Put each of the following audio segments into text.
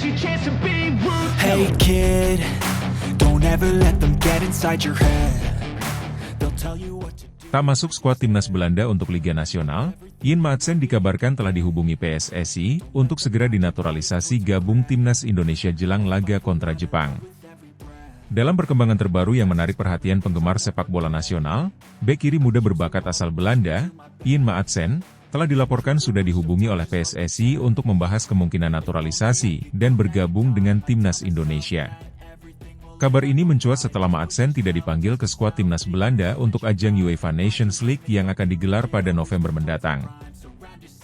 Hey kid, don't ever let them get inside your head. They'll tell you what to do. Tak masuk skuad timnas Belanda untuk Liga Nasional, Ian Maatsen dikabarkan telah dihubungi PSSI untuk segera dinaturalisasi gabung timnas Indonesia jelang laga kontra Jepang. Dalam perkembangan terbaru yang menarik perhatian penggemar sepak bola nasional, bek kiri muda berbakat asal Belanda, Ian Maatsen, telah dilaporkan sudah dihubungi oleh PSSI untuk membahas kemungkinan naturalisasi dan bergabung dengan timnas Indonesia. Kabar ini mencuat setelah Maatsen tidak dipanggil ke skuad timnas Belanda untuk ajang UEFA Nations League yang akan digelar pada November mendatang.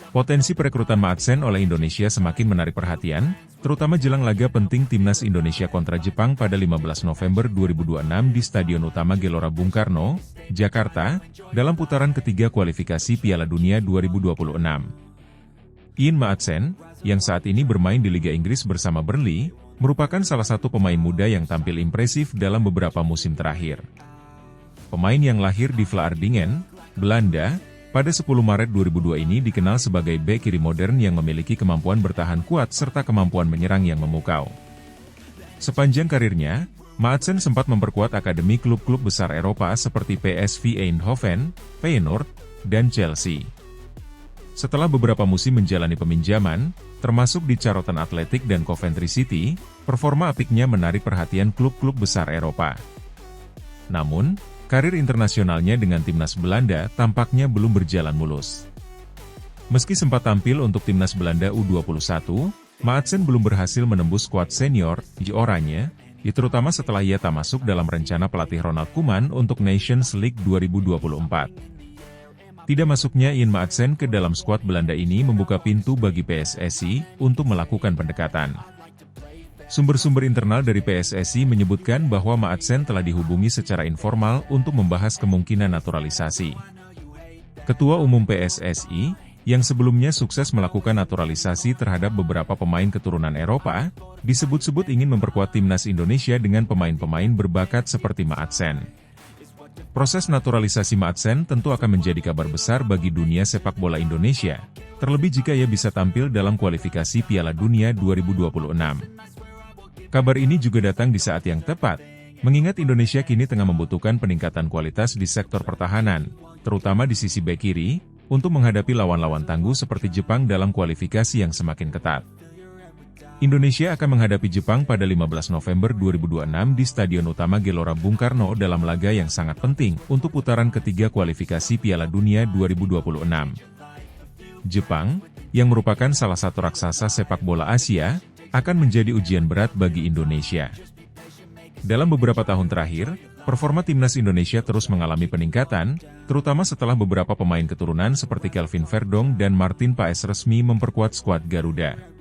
Potensi perekrutan Maatsen oleh Indonesia semakin menarik perhatian, terutama jelang laga penting timnas Indonesia kontra Jepang pada 15 November 2026 di Stadion Utama Gelora Bung Karno, Jakarta, dalam putaran ketiga kualifikasi Piala Dunia 2026. Ian Maatsen, yang saat ini bermain di Liga Inggris bersama Burnley, merupakan salah satu pemain muda yang tampil impresif dalam beberapa musim terakhir. Pemain yang lahir di Vlaardingen, Belanda, pada 10 Maret 2002 ini dikenal sebagai bek kiri modern yang memiliki kemampuan bertahan kuat serta kemampuan menyerang yang memukau. Sepanjang karirnya, Maatsen sempat memperkuat akademi klub-klub besar Eropa seperti PSV Eindhoven, Feyenoord, dan Chelsea. Setelah beberapa musim menjalani peminjaman, termasuk di Charlton Athletic dan Coventry City, performa apiknya menarik perhatian klub-klub besar Eropa. Namun, karir internasionalnya dengan timnas Belanda tampaknya belum berjalan mulus. Meski sempat tampil untuk timnas Belanda U21, Maatsen belum berhasil menembus skuad senior di Oranje, terutama setelah ia tak masuk dalam rencana pelatih Ronald Koeman untuk Nations League 2024. Tidak masuknya Ian Maatsen ke dalam skuad Belanda ini membuka pintu bagi PSSI untuk melakukan pendekatan. Sumber-sumber internal dari PSSI menyebutkan bahwa Maatsen telah dihubungi secara informal untuk membahas kemungkinan naturalisasi. Ketua Umum PSSI, yang sebelumnya sukses melakukan naturalisasi terhadap beberapa pemain keturunan Eropa, disebut-sebut ingin memperkuat timnas Indonesia dengan pemain-pemain berbakat seperti Maatsen. Proses naturalisasi Maatsen tentu akan menjadi kabar besar bagi dunia sepak bola Indonesia, terlebih jika ia bisa tampil dalam kualifikasi Piala Dunia 2026. Kabar ini juga datang di saat yang tepat, mengingat Indonesia kini tengah membutuhkan peningkatan kualitas di sektor pertahanan, terutama di sisi bek kiri, untuk menghadapi lawan-lawan tangguh seperti Jepang dalam kualifikasi yang semakin ketat. Indonesia akan menghadapi Jepang pada 15 November 2026 di Stadion Utama Gelora Bung Karno dalam laga yang sangat penting untuk putaran ketiga kualifikasi Piala Dunia 2026. Jepang, yang merupakan salah satu raksasa sepak bola Asia, akan menjadi ujian berat bagi Indonesia. Dalam beberapa tahun terakhir, performa timnas Indonesia terus mengalami peningkatan, terutama setelah beberapa pemain keturunan seperti Kelvin Verdong dan Martin Paes resmi memperkuat skuad Garuda.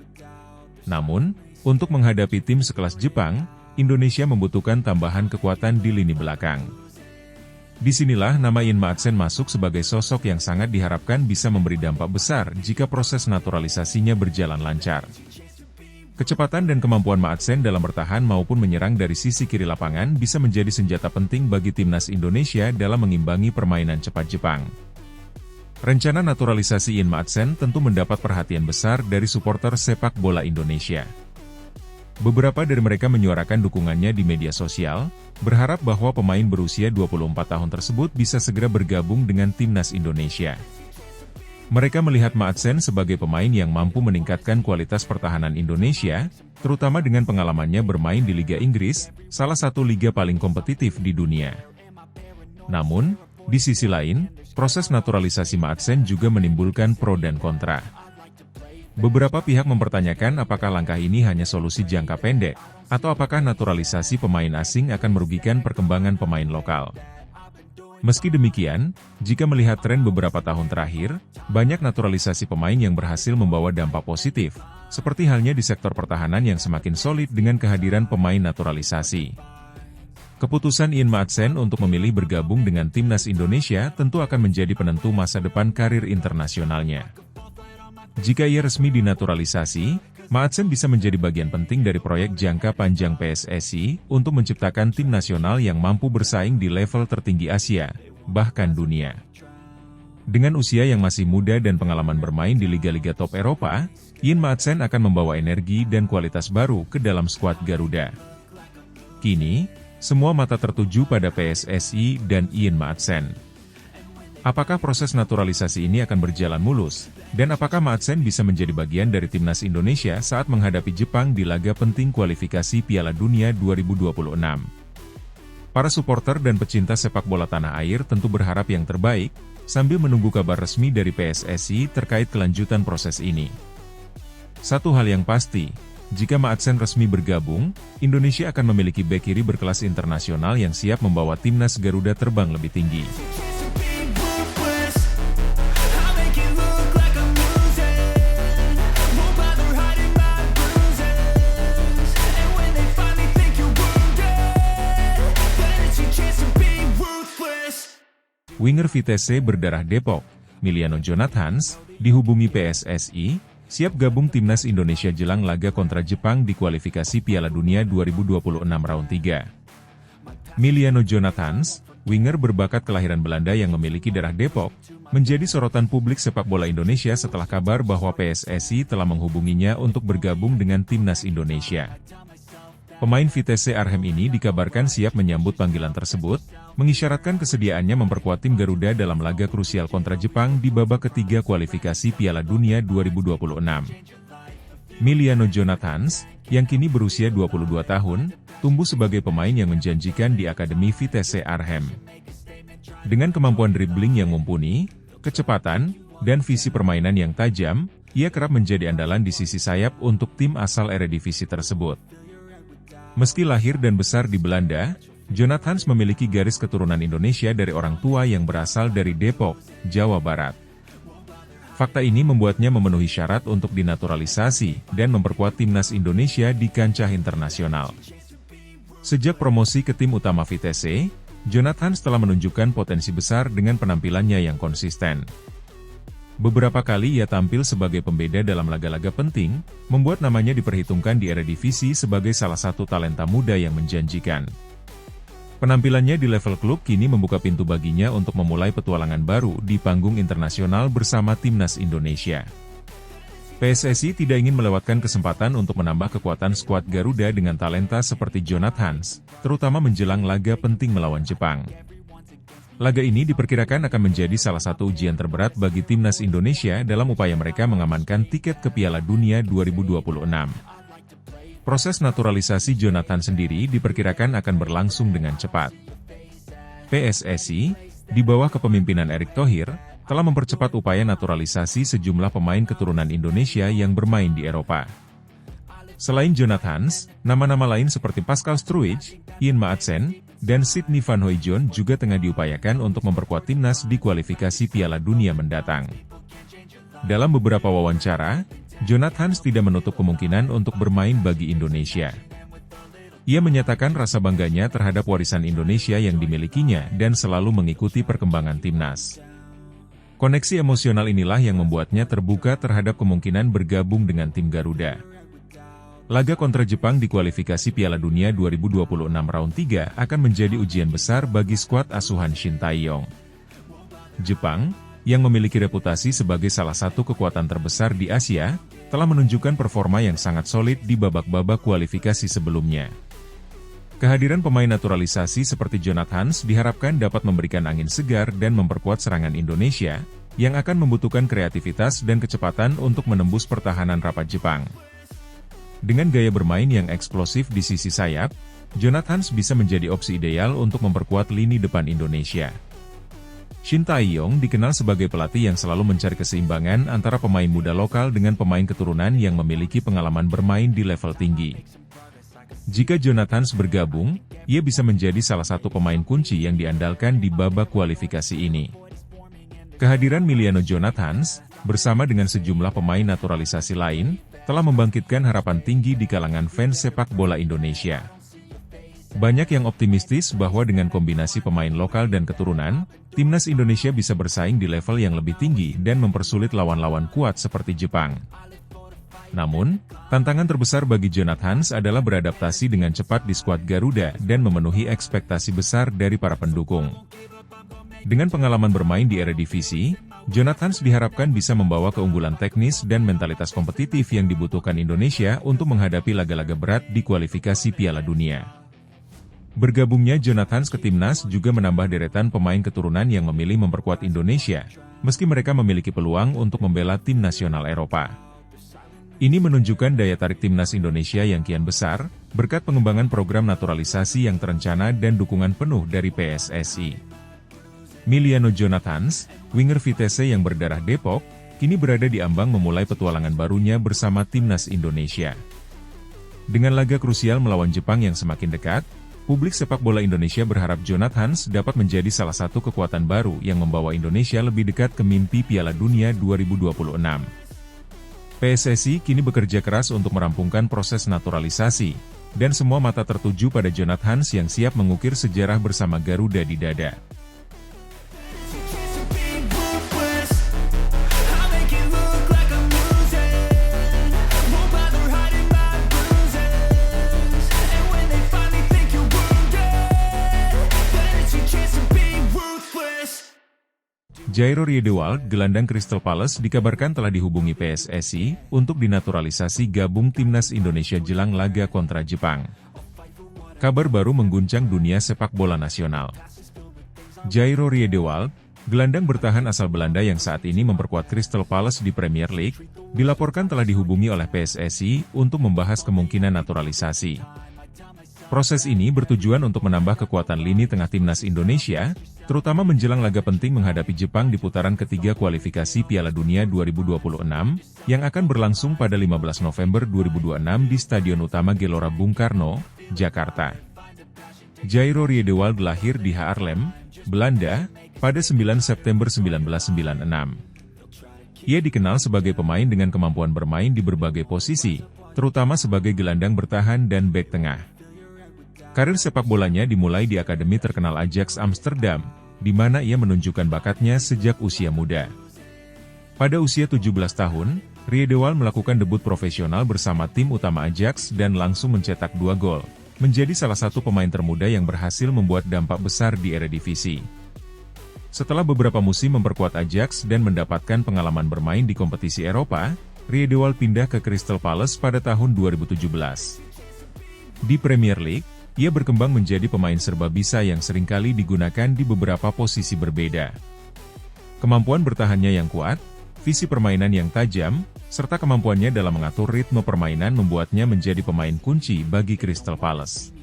Namun, untuk menghadapi tim sekelas Jepang, Indonesia membutuhkan tambahan kekuatan di lini belakang. Disinilah nama Ian Maatsen masuk sebagai sosok yang sangat diharapkan bisa memberi dampak besar jika proses naturalisasinya berjalan lancar. Kecepatan dan kemampuan Maatsen dalam bertahan maupun menyerang dari sisi kiri lapangan bisa menjadi senjata penting bagi timnas Indonesia dalam mengimbangi permainan cepat Jepang. Rencana naturalisasi Ian Maatsen tentu mendapat perhatian besar dari supporter sepak bola Indonesia. Beberapa dari mereka menyuarakan dukungannya di media sosial, berharap bahwa pemain berusia 24 tahun tersebut bisa segera bergabung dengan timnas Indonesia. Mereka melihat Maatsen sebagai pemain yang mampu meningkatkan kualitas pertahanan Indonesia, terutama dengan pengalamannya bermain di Liga Inggris, salah satu liga paling kompetitif di dunia. Namun, di sisi lain, proses naturalisasi Maatsen juga menimbulkan pro dan kontra. Beberapa pihak mempertanyakan apakah langkah ini hanya solusi jangka pendek, atau apakah naturalisasi pemain asing akan merugikan perkembangan pemain lokal. Meski demikian, jika melihat tren beberapa tahun terakhir, banyak naturalisasi pemain yang berhasil membawa dampak positif, seperti halnya di sektor pertahanan yang semakin solid dengan kehadiran pemain naturalisasi. Keputusan Ian Maatsen untuk memilih bergabung dengan timnas Indonesia tentu akan menjadi penentu masa depan karir internasionalnya. Jika ia resmi dinaturalisasi, Maatsen bisa menjadi bagian penting dari proyek jangka panjang PSSI untuk menciptakan tim nasional yang mampu bersaing di level tertinggi Asia, bahkan dunia. Dengan usia yang masih muda dan pengalaman bermain di liga-liga top Eropa, Ian Maatsen akan membawa energi dan kualitas baru ke dalam skuad Garuda. Kini, semua mata tertuju pada PSSI dan Ian Maatsen. Apakah proses naturalisasi ini akan berjalan mulus? Dan apakah Maatsen bisa menjadi bagian dari timnas Indonesia saat menghadapi Jepang di laga penting kualifikasi Piala Dunia 2026? Para supporter dan pecinta sepak bola tanah air tentu berharap yang terbaik, sambil menunggu kabar resmi dari PSSI terkait kelanjutan proses ini. Satu hal yang pasti, jika Maatsen resmi bergabung, Indonesia akan memiliki bek kiri berkelas internasional yang siap membawa timnas Garuda terbang lebih tinggi. Winger Vitesse berdarah Depok, Miliano Jonathans, dihubungi PSSI, siap gabung timnas Indonesia jelang laga kontra Jepang di kualifikasi Piala Dunia 2026 round 3. Miliano Jonathans, winger berbakat kelahiran Belanda yang memiliki darah Depok, menjadi sorotan publik sepak bola Indonesia setelah kabar bahwa PSSI telah menghubunginya untuk bergabung dengan timnas Indonesia. Pemain Vitesse Arnhem ini dikabarkan siap menyambut panggilan tersebut, mengisyaratkan kesediaannya memperkuat tim Garuda dalam laga krusial kontra Jepang di babak ketiga kualifikasi Piala Dunia 2026. Miliano Jonathans, yang kini berusia 22 tahun, tumbuh sebagai pemain yang menjanjikan di Akademi Vitesse Arnhem. Dengan kemampuan dribbling yang mumpuni, kecepatan, dan visi permainan yang tajam, ia kerap menjadi andalan di sisi sayap untuk tim asal Eredivisie tersebut. Meski lahir dan besar di Belanda, Jonathans memiliki garis keturunan Indonesia dari orang tua yang berasal dari Depok, Jawa Barat. Fakta ini membuatnya memenuhi syarat untuk dinaturalisasi dan memperkuat timnas Indonesia di kancah internasional. Sejak promosi ke tim utama Vitesse, Jonathans telah menunjukkan potensi besar dengan penampilannya yang konsisten. Beberapa kali ia tampil sebagai pembeda dalam laga-laga penting, membuat namanya diperhitungkan di Eredivisie sebagai salah satu talenta muda yang menjanjikan. Penampilannya di level klub kini membuka pintu baginya untuk memulai petualangan baru di panggung internasional bersama timnas Indonesia. PSSI tidak ingin melewatkan kesempatan untuk menambah kekuatan skuad Garuda dengan talenta seperti Jonathans, terutama menjelang laga penting melawan Jepang. Laga ini diperkirakan akan menjadi salah satu ujian terberat bagi timnas Indonesia dalam upaya mereka mengamankan tiket ke Piala Dunia 2026. Proses naturalisasi Jonathans sendiri diperkirakan akan berlangsung dengan cepat. PSSI, di bawah kepemimpinan Erick Thohir, telah mempercepat upaya naturalisasi sejumlah pemain keturunan Indonesia yang bermain di Eropa. Selain Jonathans, nama-nama lain seperti Pascal Struijk, Ian Maatsen, dan Sydney van Hooijdonk juga tengah diupayakan untuk memperkuat timnas di kualifikasi Piala Dunia mendatang. Dalam beberapa wawancara, Jonathans tidak menutup kemungkinan untuk bermain bagi Indonesia. Ia menyatakan rasa bangganya terhadap warisan Indonesia yang dimilikinya dan selalu mengikuti perkembangan timnas. Koneksi emosional inilah yang membuatnya terbuka terhadap kemungkinan bergabung dengan tim Garuda. Laga kontra Jepang di kualifikasi Piala Dunia 2026 round 3 akan menjadi ujian besar bagi skuad asuhan Shin Tae-yong. Jepang, yang memiliki reputasi sebagai salah satu kekuatan terbesar di Asia, telah menunjukkan performa yang sangat solid di babak-babak kualifikasi sebelumnya. Kehadiran pemain naturalisasi seperti Jonathans diharapkan dapat memberikan angin segar dan memperkuat serangan Indonesia, yang akan membutuhkan kreativitas dan kecepatan untuk menembus pertahanan rapat Jepang. Dengan gaya bermain yang eksplosif di sisi sayap, Jonathans bisa menjadi opsi ideal untuk memperkuat lini depan Indonesia. Shin Tae-yong dikenal sebagai pelatih yang selalu mencari keseimbangan antara pemain muda lokal dengan pemain keturunan yang memiliki pengalaman bermain di level tinggi. Jika Jonathans bergabung, ia bisa menjadi salah satu pemain kunci yang diandalkan di babak kualifikasi ini. Kehadiran Miliano Jonathans, bersama dengan sejumlah pemain naturalisasi lain, telah membangkitkan harapan tinggi di kalangan fans sepak bola Indonesia. Banyak yang optimistis bahwa dengan kombinasi pemain lokal dan keturunan, timnas Indonesia bisa bersaing di level yang lebih tinggi dan mempersulit lawan-lawan kuat seperti Jepang. Namun, tantangan terbesar bagi Jonathans adalah beradaptasi dengan cepat di skuad Garuda dan memenuhi ekspektasi besar dari para pendukung. Dengan pengalaman bermain di Eredivisie, Jonathans diharapkan bisa membawa keunggulan teknis dan mentalitas kompetitif yang dibutuhkan Indonesia untuk menghadapi laga-laga berat di kualifikasi Piala Dunia. Bergabungnya Jonathans ke timnas juga menambah deretan pemain keturunan yang memilih memperkuat Indonesia, meski mereka memiliki peluang untuk membela tim nasional Eropa. Ini menunjukkan daya tarik timnas Indonesia yang kian besar, berkat pengembangan program naturalisasi yang terencana dan dukungan penuh dari PSSI. Miliano Jonathans, winger Vitesse yang berdarah Depok, kini berada di ambang memulai petualangan barunya bersama timnas Indonesia. Dengan laga krusial melawan Jepang yang semakin dekat, publik sepak bola Indonesia berharap Jonathans dapat menjadi salah satu kekuatan baru yang membawa Indonesia lebih dekat ke mimpi Piala Dunia 2026. PSSI kini bekerja keras untuk merampungkan proses naturalisasi, dan semua mata tertuju pada Jonathans yang siap mengukir sejarah bersama Garuda di dada. Jairo Riedewald, gelandang Crystal Palace dikabarkan telah dihubungi PSSI untuk dinaturalisasi gabung timnas Indonesia jelang laga kontra Jepang. Kabar baru mengguncang dunia sepak bola nasional. Jairo Riedewald, gelandang bertahan asal Belanda yang saat ini memperkuat Crystal Palace di Premier League, dilaporkan telah dihubungi oleh PSSI untuk membahas kemungkinan naturalisasi. Proses ini bertujuan untuk menambah kekuatan lini tengah timnas Indonesia, terutama menjelang laga penting menghadapi Jepang di putaran ketiga kualifikasi Piala Dunia 2026, yang akan berlangsung pada 15 November 2026 di Stadion Utama Gelora Bung Karno, Jakarta. Jairo Riedewald lahir di Haarlem, Belanda, pada 9 September 1996. Ia dikenal sebagai pemain dengan kemampuan bermain di berbagai posisi, terutama sebagai gelandang bertahan dan bek tengah. Karir sepak bolanya dimulai di akademi terkenal Ajax Amsterdam, di mana ia menunjukkan bakatnya sejak usia muda. Pada usia 17 tahun, Riedewald melakukan debut profesional bersama tim utama Ajax dan langsung mencetak 2 gol, menjadi salah satu pemain termuda yang berhasil membuat dampak besar di Eredivisie. Setelah beberapa musim memperkuat Ajax dan mendapatkan pengalaman bermain di kompetisi Eropa, Riedewald pindah ke Crystal Palace pada tahun 2017. Di Premier League, ia berkembang menjadi pemain serba bisa yang seringkali digunakan di beberapa posisi berbeda. Kemampuan bertahannya yang kuat, visi permainan yang tajam, serta kemampuannya dalam mengatur ritme permainan membuatnya menjadi pemain kunci bagi Crystal Palace.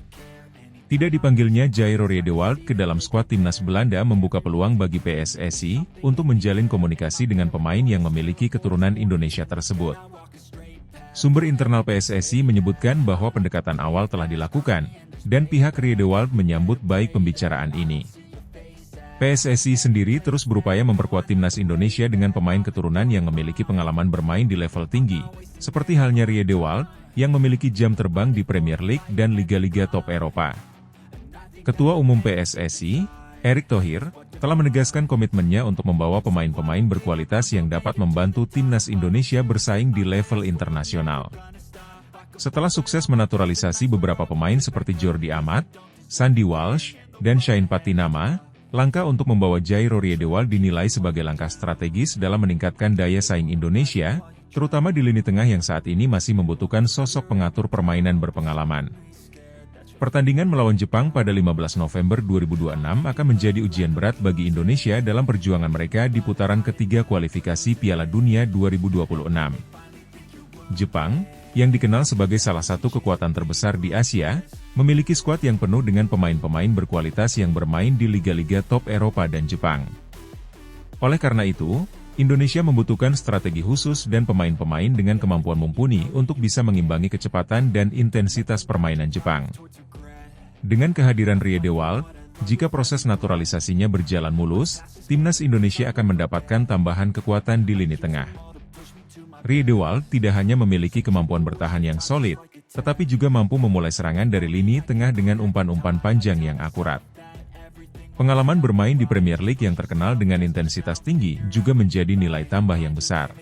Tidak dipanggilnya Jairo Riedewald ke dalam skuad timnas Belanda membuka peluang bagi PSSI untuk menjalin komunikasi dengan pemain yang memiliki keturunan Indonesia tersebut. Sumber internal PSSI menyebutkan bahwa pendekatan awal telah dilakukan, dan pihak Riedewald menyambut baik pembicaraan ini. PSSI sendiri terus berupaya memperkuat timnas Indonesia dengan pemain keturunan yang memiliki pengalaman bermain di level tinggi, seperti halnya Riedewald, yang memiliki jam terbang di Premier League dan liga-liga top Eropa. Ketua Umum PSSI, Erick Thohir, telah menegaskan komitmennya untuk membawa pemain-pemain berkualitas yang dapat membantu timnas Indonesia bersaing di level internasional. Setelah sukses menaturalisasi beberapa pemain seperti Jordi Amat, Sandy Walsh, dan Shain Patinama, langkah untuk membawa Jairo Riedewald dinilai sebagai langkah strategis dalam meningkatkan daya saing Indonesia, terutama di lini tengah yang saat ini masih membutuhkan sosok pengatur permainan berpengalaman. Pertandingan melawan Jepang pada 15 November 2026 akan menjadi ujian berat bagi Indonesia dalam perjuangan mereka di putaran ketiga kualifikasi Piala Dunia 2026. Jepang, yang dikenal sebagai salah satu kekuatan terbesar di Asia, memiliki skuad yang penuh dengan pemain-pemain berkualitas yang bermain di liga-liga top Eropa dan Jepang. Oleh karena itu, Indonesia membutuhkan strategi khusus dan pemain-pemain dengan kemampuan mumpuni untuk bisa mengimbangi kecepatan dan intensitas permainan Jepang. Dengan kehadiran Riedewald, jika proses naturalisasinya berjalan mulus, timnas Indonesia akan mendapatkan tambahan kekuatan di lini tengah. Riedewald tidak hanya memiliki kemampuan bertahan yang solid, tetapi juga mampu memulai serangan dari lini tengah dengan umpan-umpan panjang yang akurat. Pengalaman bermain di Premier League yang terkenal dengan intensitas tinggi juga menjadi nilai tambah yang besar.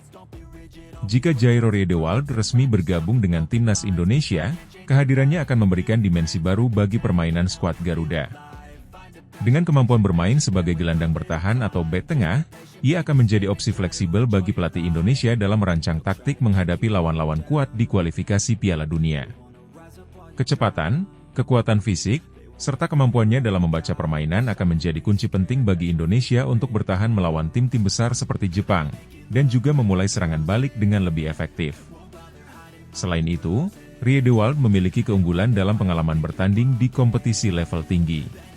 Jika Jairo Riedewald resmi bergabung dengan timnas Indonesia, kehadirannya akan memberikan dimensi baru bagi permainan skuad Garuda. Dengan kemampuan bermain sebagai gelandang bertahan atau bek tengah, ia akan menjadi opsi fleksibel bagi pelatih Indonesia dalam merancang taktik menghadapi lawan-lawan kuat di kualifikasi Piala Dunia. Kecepatan, kekuatan fisik, serta kemampuannya dalam membaca permainan akan menjadi kunci penting bagi Indonesia untuk bertahan melawan tim-tim besar seperti Jepang, dan juga memulai serangan balik dengan lebih efektif. Selain itu, Riedewald memiliki keunggulan dalam pengalaman bertanding di kompetisi level tinggi.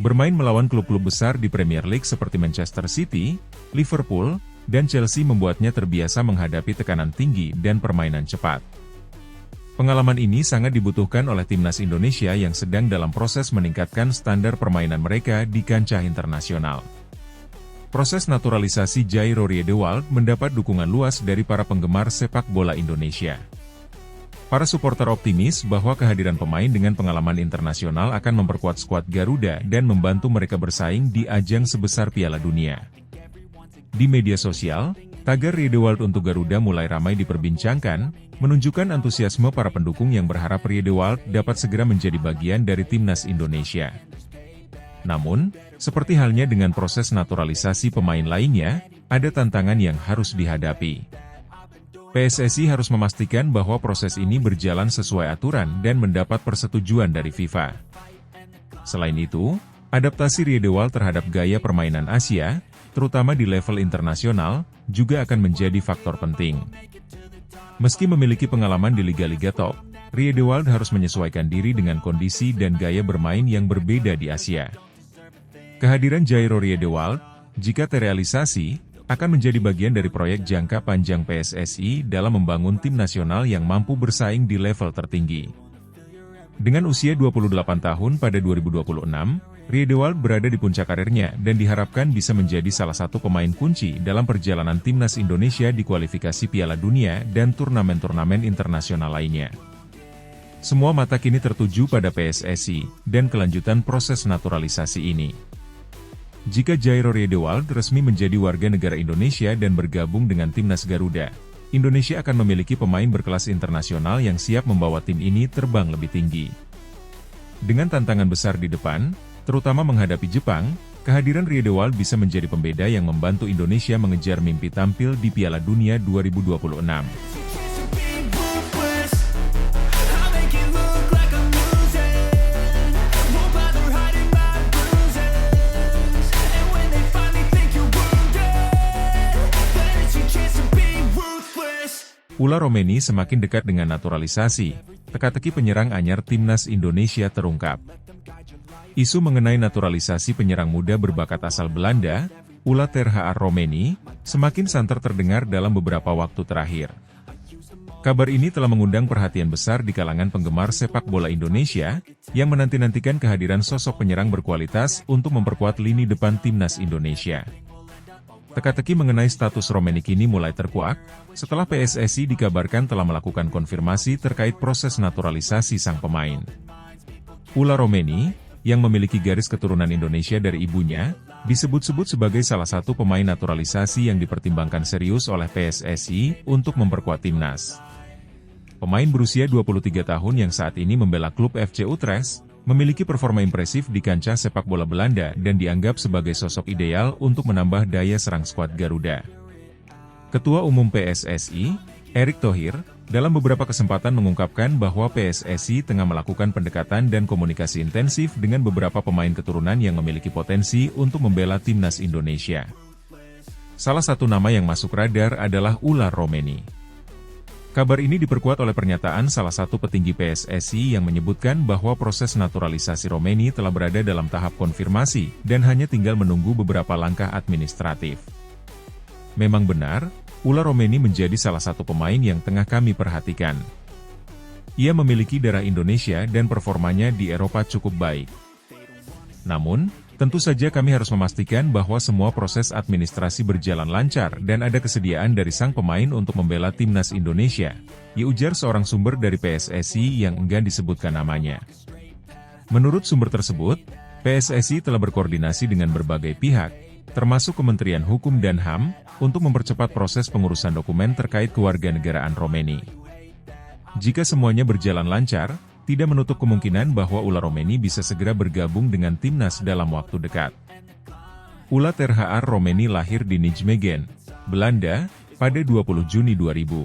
Bermain melawan klub-klub besar di Premier League seperti Manchester City, Liverpool, dan Chelsea membuatnya terbiasa menghadapi tekanan tinggi dan permainan cepat. Pengalaman ini sangat dibutuhkan oleh timnas Indonesia yang sedang dalam proses meningkatkan standar permainan mereka di kancah internasional. Proses naturalisasi Jairo Riedewald mendapat dukungan luas dari para penggemar sepak bola Indonesia. Para supporter optimis bahwa kehadiran pemain dengan pengalaman internasional akan memperkuat skuad Garuda dan membantu mereka bersaing di ajang sebesar Piala Dunia. Di media sosial, tagar Riedewald untuk Garuda mulai ramai diperbincangkan, menunjukkan antusiasme para pendukung yang berharap Riedewald dapat segera menjadi bagian dari timnas Indonesia. Namun, seperti halnya dengan proses naturalisasi pemain lainnya, ada tantangan yang harus dihadapi. PSSI harus memastikan bahwa proses ini berjalan sesuai aturan dan mendapat persetujuan dari FIFA. Selain itu, adaptasi Riedewald terhadap gaya permainan Asia, terutama di level internasional, juga akan menjadi faktor penting. Meski memiliki pengalaman di liga-liga top, Riedewald harus menyesuaikan diri dengan kondisi dan gaya bermain yang berbeda di Asia. Kehadiran Jairo Riedewald, jika terrealisasi, akan menjadi bagian dari proyek jangka panjang PSSI dalam membangun tim nasional yang mampu bersaing di level tertinggi. Dengan usia 28 tahun pada 2026, Riedewald berada di puncak karirnya dan diharapkan bisa menjadi salah satu pemain kunci dalam perjalanan timnas Indonesia di kualifikasi Piala Dunia dan turnamen-turnamen internasional lainnya. Semua mata kini tertuju pada PSSI dan kelanjutan proses naturalisasi ini. Jika Jairo Riedewald resmi menjadi warga negara Indonesia dan bergabung dengan timnas Garuda, Indonesia akan memiliki pemain berkelas internasional yang siap membawa tim ini terbang lebih tinggi. Dengan tantangan besar di depan, terutama menghadapi Jepang, kehadiran Riedewald bisa menjadi pembeda yang membantu Indonesia mengejar mimpi tampil di Piala Dunia 2026. Ula Romeni semakin dekat dengan naturalisasi, teka-teki penyerang anyar timnas Indonesia terungkap. Isu mengenai naturalisasi penyerang muda berbakat asal Belanda, Ula Terhaar Romeni, semakin santer terdengar dalam beberapa waktu terakhir. Kabar ini telah mengundang perhatian besar di kalangan penggemar sepak bola Indonesia, yang menanti-nantikan kehadiran sosok penyerang berkualitas untuk memperkuat lini depan timnas Indonesia. Teka-teki mengenai status Romeni kini mulai terkuak, setelah PSSI dikabarkan telah melakukan konfirmasi terkait proses naturalisasi sang pemain. Ula Romeni, yang memiliki garis keturunan Indonesia dari ibunya, disebut-sebut sebagai salah satu pemain naturalisasi yang dipertimbangkan serius oleh PSSI untuk memperkuat timnas. Pemain berusia 23 tahun yang saat ini membela klub FC Utrecht, memiliki performa impresif di kancah sepak bola Belanda dan dianggap sebagai sosok ideal untuk menambah daya serang skuad Garuda. Ketua Umum PSSI, Erick Thohir, dalam beberapa kesempatan mengungkapkan bahwa PSSI tengah melakukan pendekatan dan komunikasi intensif dengan beberapa pemain keturunan yang memiliki potensi untuk membela timnas Indonesia. Salah satu nama yang masuk radar adalah Ula Romeni. Kabar ini diperkuat oleh pernyataan salah satu petinggi PSSI yang menyebutkan bahwa proses naturalisasi Romeni telah berada dalam tahap konfirmasi dan hanya tinggal menunggu beberapa langkah administratif. Memang benar, Ula Romeni menjadi salah satu pemain yang tengah kami perhatikan. Ia memiliki darah Indonesia dan performanya di Eropa cukup baik. Namun, tentu saja kami harus memastikan bahwa semua proses administrasi berjalan lancar dan ada kesediaan dari sang pemain untuk membela timnas Indonesia, ujar seorang sumber dari PSSI yang enggan disebutkan namanya. Menurut sumber tersebut, PSSI telah berkoordinasi dengan berbagai pihak, termasuk Kementerian Hukum dan HAM, untuk mempercepat proses pengurusan dokumen terkait kewarganegaraan Romeni. Jika semuanya berjalan lancar, tidak menutup kemungkinan bahwa Ula Romeni bisa segera bergabung dengan timnas dalam waktu dekat. Ula Ter Romeni lahir di Nijmegen, Belanda, pada 20 Juni 2000.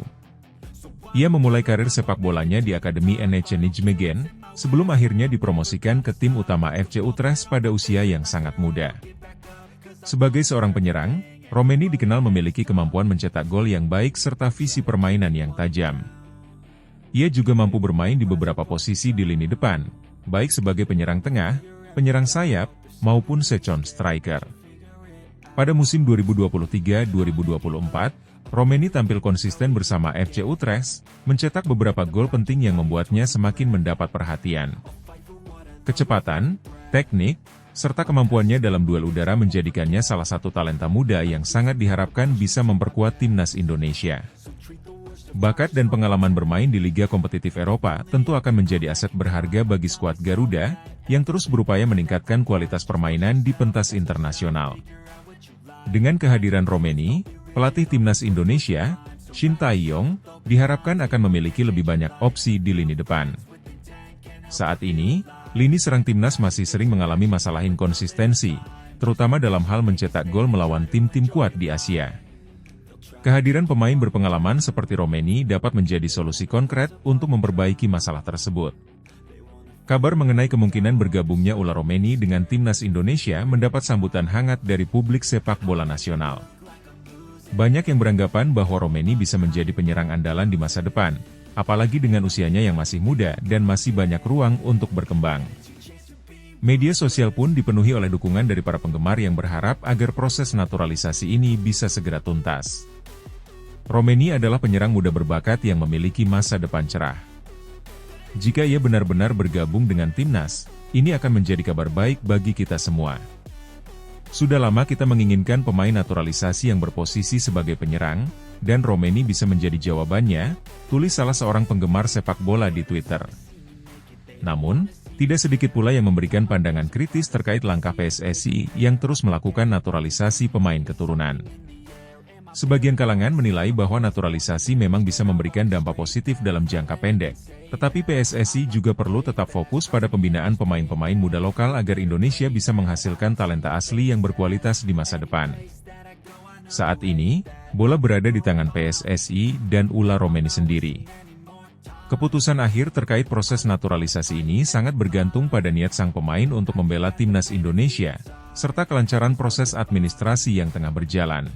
Ia memulai karir sepak bolanya di Akademi NEC Nijmegen, sebelum akhirnya dipromosikan ke tim utama FC Utrecht pada usia yang sangat muda. Sebagai seorang penyerang, Romeni dikenal memiliki kemampuan mencetak gol yang baik serta visi permainan yang tajam. Ia juga mampu bermain di beberapa posisi di lini depan, baik sebagai penyerang tengah, penyerang sayap, maupun second striker. Pada musim 2023-2024, Romeni tampil konsisten bersama FC Utrecht, mencetak beberapa gol penting yang membuatnya semakin mendapat perhatian. Kecepatan, teknik, serta kemampuannya dalam duel udara menjadikannya salah satu talenta muda yang sangat diharapkan bisa memperkuat timnas Indonesia. Bakat dan pengalaman bermain di liga kompetitif Eropa tentu akan menjadi aset berharga bagi skuad Garuda, yang terus berupaya meningkatkan kualitas permainan di pentas internasional. Dengan kehadiran Romeni, pelatih timnas Indonesia, Shin Tae-yong, diharapkan akan memiliki lebih banyak opsi di lini depan. Saat ini, lini serang timnas masih sering mengalami masalah inkonsistensi, terutama dalam hal mencetak gol melawan tim-tim kuat di Asia. Kehadiran pemain berpengalaman seperti Romeni dapat menjadi solusi konkret untuk memperbaiki masalah tersebut. Kabar mengenai kemungkinan bergabungnya Ula Romeni dengan timnas Indonesia mendapat sambutan hangat dari publik sepak bola nasional. Banyak yang beranggapan bahwa Romeni bisa menjadi penyerang andalan di masa depan, apalagi dengan usianya yang masih muda dan masih banyak ruang untuk berkembang. Media sosial pun dipenuhi oleh dukungan dari para penggemar yang berharap agar proses naturalisasi ini bisa segera tuntas. Romeni adalah penyerang muda berbakat yang memiliki masa depan cerah. Jika ia benar-benar bergabung dengan timnas, ini akan menjadi kabar baik bagi kita semua. Sudah lama kita menginginkan pemain naturalisasi yang berposisi sebagai penyerang, dan Romeni bisa menjadi jawabannya, tulis salah seorang penggemar sepak bola di Twitter. Namun, tidak sedikit pula yang memberikan pandangan kritis terkait langkah PSSI yang terus melakukan naturalisasi pemain keturunan. Sebagian kalangan menilai bahwa naturalisasi memang bisa memberikan dampak positif dalam jangka pendek, tetapi PSSI juga perlu tetap fokus pada pembinaan pemain-pemain muda lokal agar Indonesia bisa menghasilkan talenta asli yang berkualitas di masa depan. Saat ini, bola berada di tangan PSSI dan Ula Romeni sendiri. Keputusan akhir terkait proses naturalisasi ini sangat bergantung pada niat sang pemain untuk membela timnas Indonesia, serta kelancaran proses administrasi yang tengah berjalan.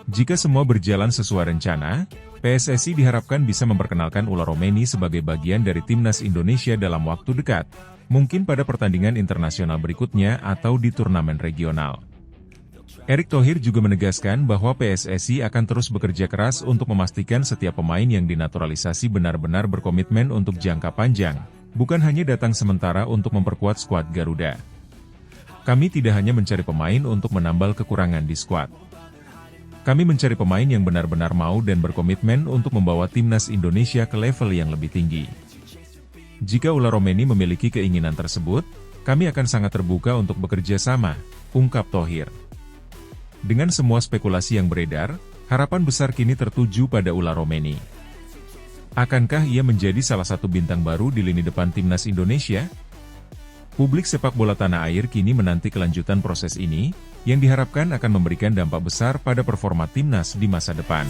Jika semua berjalan sesuai rencana, PSSI diharapkan bisa memperkenalkan Ula Romeni sebagai bagian dari timnas Indonesia dalam waktu dekat, mungkin pada pertandingan internasional berikutnya atau di turnamen regional. Erick Thohir juga menegaskan bahwa PSSI akan terus bekerja keras untuk memastikan setiap pemain yang dinaturalisasi benar-benar berkomitmen untuk jangka panjang, bukan hanya datang sementara untuk memperkuat skuad Garuda. Kami tidak hanya mencari pemain untuk menambal kekurangan di skuad. Kami mencari pemain yang benar-benar mau dan berkomitmen untuk membawa timnas Indonesia ke level yang lebih tinggi. Jika Ula Romeni memiliki keinginan tersebut, kami akan sangat terbuka untuk bekerja sama, ungkap Thohir. Dengan semua spekulasi yang beredar, harapan besar kini tertuju pada Ula Romeni. Akankah ia menjadi salah satu bintang baru di lini depan timnas Indonesia? Publik sepak bola tanah air kini menanti kelanjutan proses ini, yang diharapkan akan memberikan dampak besar pada performa timnas di masa depan.